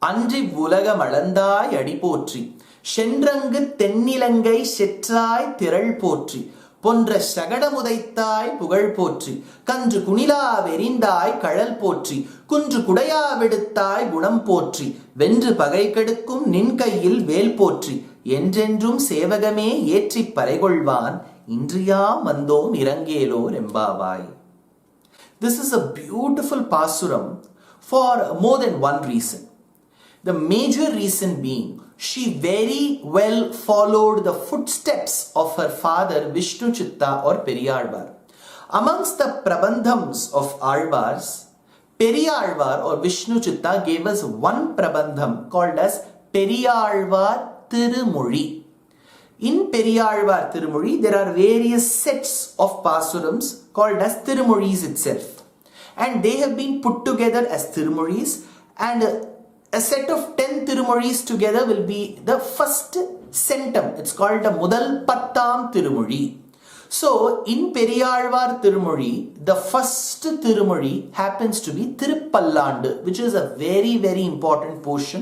Ivvulagam alandai adi potri. Shenrangu tennilangai setrai tiral potri. பொன்ற சகடமுதைத்தாய் புகழ் போற்றி. கன்று குணிலா வெறிந்தாய் கழல் போற்றி. குன்று குடையா வெடுத்தாய் குணம் போற்றி. வென்று பகை கெடுக்கும் நின் கையில் வேல் போற்றி. என்றென்றும் சேவகமே ஏற்றிப் பறைகொள்வான். இன்றியாம் வந்தோம் இரங்கேலோர் எம்பாவாய். This is a beautiful pasuram for more than one reason. The major reason being, she very well followed the footsteps of her father Vishnu Chitta or Periyalvar. Amongst the prabandhams of Alvars, Periyalvar or Vishnu Chitta gave us one prabandham called as Periyalvar Tirumozhi. In Periyalvar Tirumozhi, there are various sets of pasurams called as Tirumozhis itself. And they have been put together as Tirumozhis, and a set of 10 Tirumozhis together will be the first centum. It's called the Mudal Pattam Tirumozhi. So, in Periyalvar Tirumozhi, the first Tirumozhi happens to be Tiruppallandu, which is a very, very important portion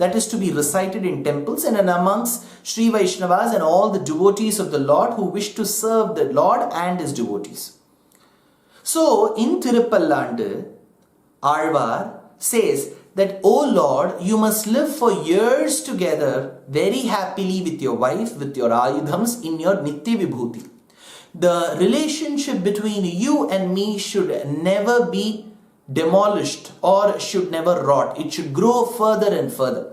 that is to be recited in temples and amongst Sri Vaishnavas and all the devotees of the Lord who wish to serve the Lord and his devotees. So, in Tiruppallandu, Alvar says that, "O Lord, you must live for years together very happily with your wife, with your ayudhams in your Nitya Vibhuti. The relationship between you and me should never be demolished or should never rot. It should grow further and further."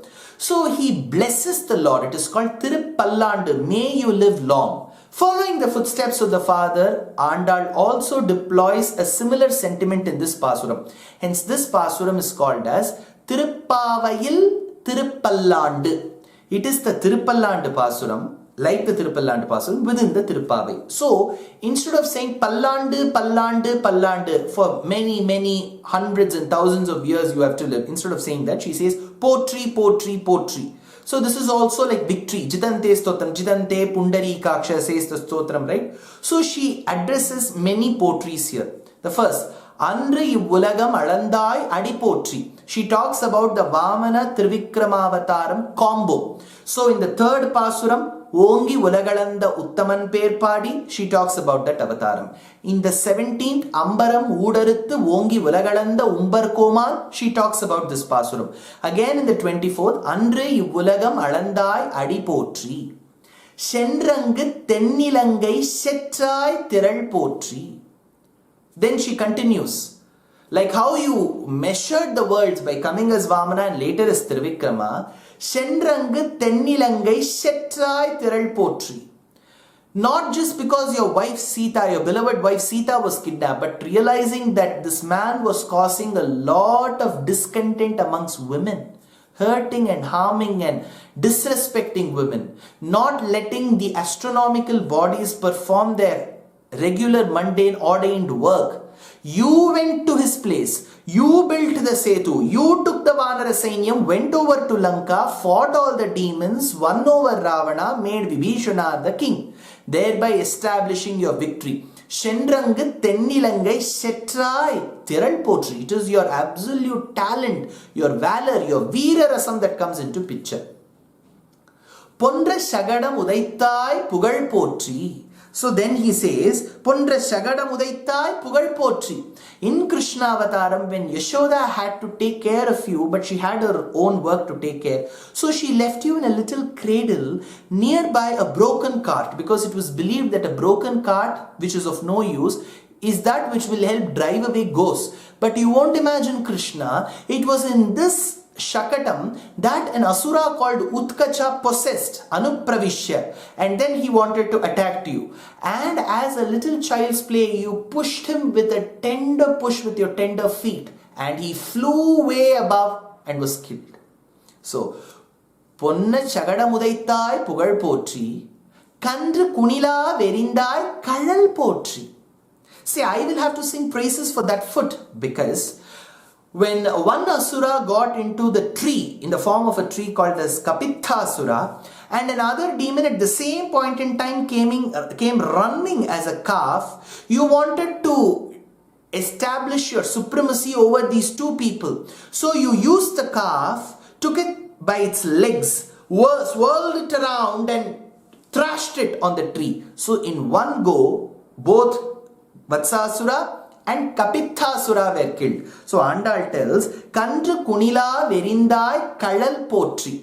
So he blesses the Lord. It is called Tiruppallandu. May you live long. Following the footsteps of the father, Andal also deploys a similar sentiment in this pasuram. Hence this pasuram is called as Tiruppavayil Tiruppallandu. It is the Tiruppallandu pasuram, like the Tiruppallandu pasuram, within the Tiruppavai. So, instead of saying Pallandu, Pallandu, Pallandu, for many, many hundreds and thousands of years you have to live, instead of saying that, she says potri, potri, potri. So, this is also like victory. Jidante stotram, Jidante Pundari Kaksha says the stotram, right? So, she addresses many potries here. The first, Andru Ivvulagam alandai adi potri. She talks about the Vamana Trivikramavataram combo. So in the third pasuram, Ongi Ulagalanda Uttaman Perpadi, she talks about that avataram. In the 17th, Ambaram Udarithu Ongi Ulagalanda Umbar Koman, she talks about this pasuram. Again in the 24th, Andru Ivvulagam alandai adi potri. Shenrangu tennilangai setrai tiral potri. Then she continues, like how you measured the words by coming as Vamana and later as Trivikrama, Shenrangu tennilangai setrai tiral potri. Not just because your wife Sita, your beloved wife Sita was kidnapped, but realizing that this man was causing a lot of discontent amongst women, hurting and harming and disrespecting women, not letting the astronomical bodies perform their regular mundane ordained work. You went to his place, you built the Setu, you took the Vanara Sainyam, went over to Lanka, fought all the demons, won over Ravana, made Vibhishana the king, thereby establishing your victory. Shenrangu tennilangai setrai tiral potri. It is your absolute talent, your valor, your Veera Rasam that comes into picture. Pondra Shagadam udaithai pugal potri. So then he says, Pondra Shagadam udaithai pugal potri. In Krishna Avataram, when Yashoda had to take care of you, but she had her own work to take care, so she left you in a little cradle nearby a broken cart, because it was believed that a broken cart, which is of no use, is that which will help drive away ghosts. But you won't imagine Krishna, it was in this Shakatam that an Asura called Utkacha possessed Anupravishya, and then he wanted to attack you. And as a little child's play, you pushed him with a tender push with your tender feet, and he flew way above and was killed. So, Ponna Chagadamudaithai Pugal Potri, Kandru Kunila Verindai Kalal Potri. See, I will have to sing praises for that foot, because when one Asura got into the tree, in the form of a tree called as Kapithasura, and another demon at the same point in time came running as a calf, you wanted to establish your supremacy over these two people. So you used the calf took it by its legs, swirled it around and thrashed it on the tree. So in one go, both Vatsasura and Kapithasura were killed. So Andal tells, Kandru Kunila Verindai Kalal Potri.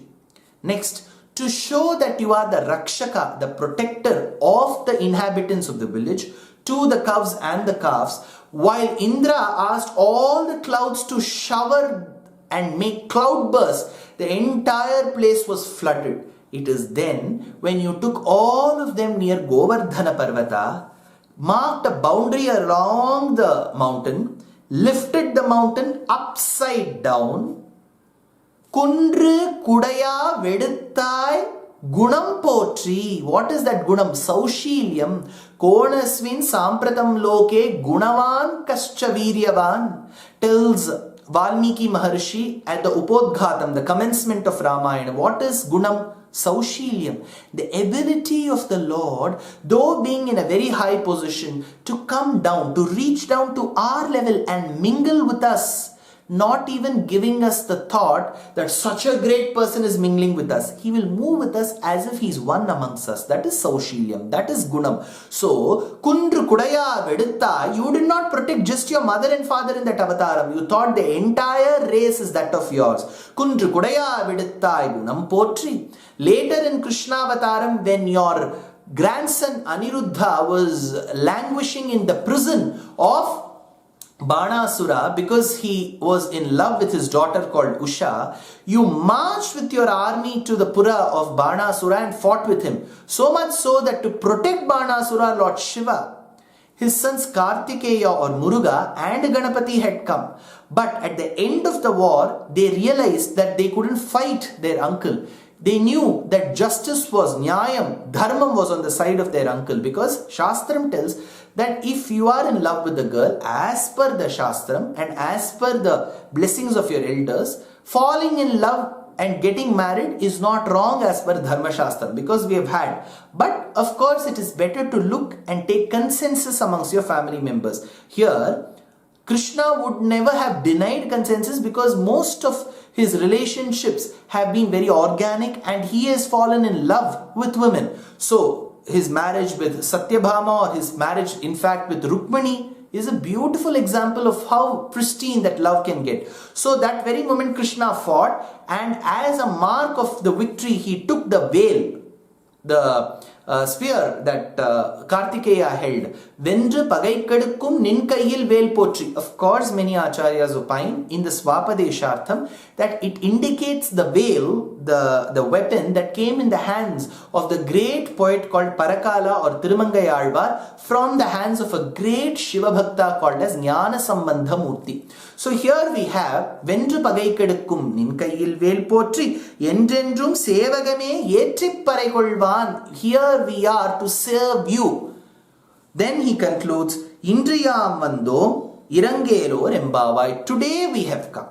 Next, to show that you are the Rakshaka, the protector of the inhabitants of the village, to the cows and the calves, while Indra asked all the clouds to shower and make cloudbursts, the entire place was flooded. It is then when you took all of them near Govardhana Parvata, marked a boundary along the mountain, lifted the mountain upside down, Kundru Kudaya Veduttai Gunam Potri. What is that Gunam? Saushiliam. Konasvin Sampratam Loke Gunavan Kaschaviryavan, tells Valmiki Maharshi at the Upodghatam, the commencement of Ramayana. What is Gunam? Saushiliam. The ability of the Lord, though being in a very high position, to come down, to reach down to our level and mingle with us, not even giving us the thought that such a great person is mingling with us. He will move with us as if he is one amongst us. That is Saushiliam. That is Gunam. So, Kundru Kudaya Vedutta, you did not protect just your mother and father in that avataram. You thought the entire race is that of yours. Kundru Kudaya Vedutta Gunam Potri. Later in Krishna avataram, when your grandson Aniruddha was languishing in the prison of Banasura because he was in love with his daughter called Usha, you marched with your army to the Pura of Banasura and fought with him. So much so that to protect Banasura, Lord Shiva, his sons Kartikeya or Muruga and Ganapati had come. But at the end of the war, they realized that they couldn't fight their uncle. They knew that justice was Nyayam, Dharmam was on the side of their uncle, because Shastram tells that if you are in love with the girl, as per the Shastram and as per the blessings of your elders, falling in love and getting married is not wrong as per Dharma Shastra, because we have had. But of course it is better to look and take consensus amongst your family members. Here, Krishna would never have denied consensus because most of his relationships have been very organic and he has fallen in love with women. So, his marriage with Satyabhama or his marriage in fact with Rukmani is a beautiful example of how pristine that love can get. So that very moment Krishna fought, and as a mark of the victory he took the veil, the spear that Kartikeya held. Vendru Pagaikadukkum Ninkayil Vel Potri. Of course, many acharyas opine in the Swapadeshartham that it indicates the veil, the weapon that came in the hands of the great poet called Parakala or Tirumangayalvar from the hands of a great Shiva Bhakta called as Jnana Sambandha Murti. So here we have Vendru Pagaikadukkum Ninkayil Vel Potri Endrendrum Sevagame Yetripparai Kolvan. Here we are to serve you. Then he concludes, Indriyam Vandom Irangero Rembavai. Today we have come.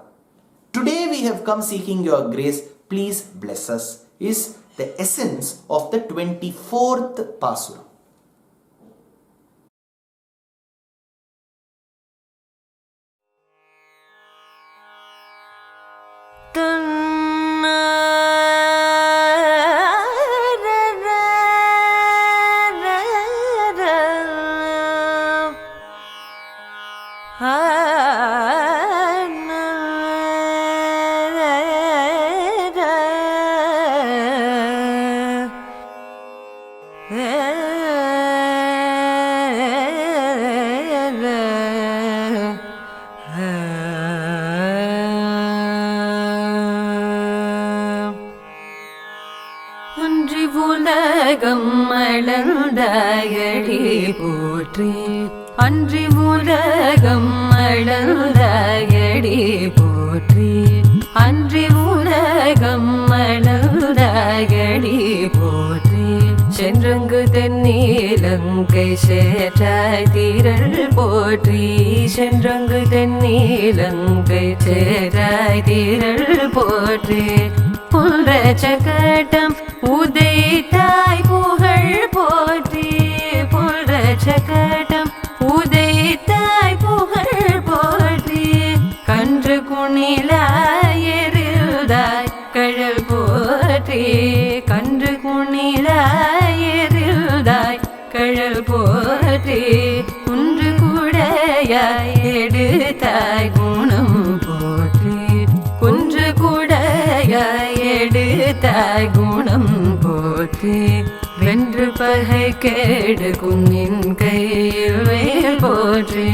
Today we have come seeking your grace. Please bless us, is the essence of the 24th Pasuram. அளந்தாயடி போற்றி அன்றி உலகம் அளந்தாயடி போற்றி அன்றி உலகம் அளந்தாயடி போற்றி சென்றங்கு தென்னீலங்கை சேற்றாய் தீரல் போற்றி சென்றங்கு தென்னீலங்கை சேற்றாய் தீரல் போற்றி புல்ரச்சகடம் உதைத்தாய் புகழ் போற்றி புல்ரச்சகடம் உதைத்தாய் புகழ் போற்றி கன்று குணிலாய் எருதாய் குடையாய் எடுத்தாய் குணம் போற்றி குன்று குடையாய் எடுத்தாய் குணம் போற்றி வென்று பகை கேடுக்கும் நின் கையில் வேல் போற்றி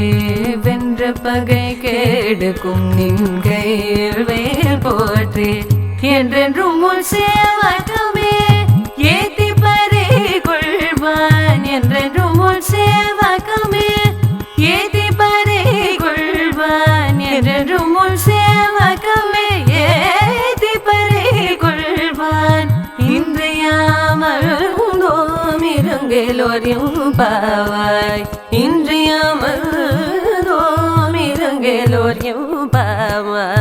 வென்று பகை கேடுக்கும் நின் கையில் வேல் போற்றி என்றென்றும் உன் சேவகமே ஏத்தி பறி கொள்வான் என்றென்றும் உன் சேவகமே ஏத்தி பறி கொள்வான் என்றென்றும் உன் சேவகமே ஏத்தி பறி கொள்வான் இன்றையாமருந்தோம் இருங்கேலோரியும் பாவாய் இன்றையாமருந்தோம் இருங்கேலோரியும் பாவாய்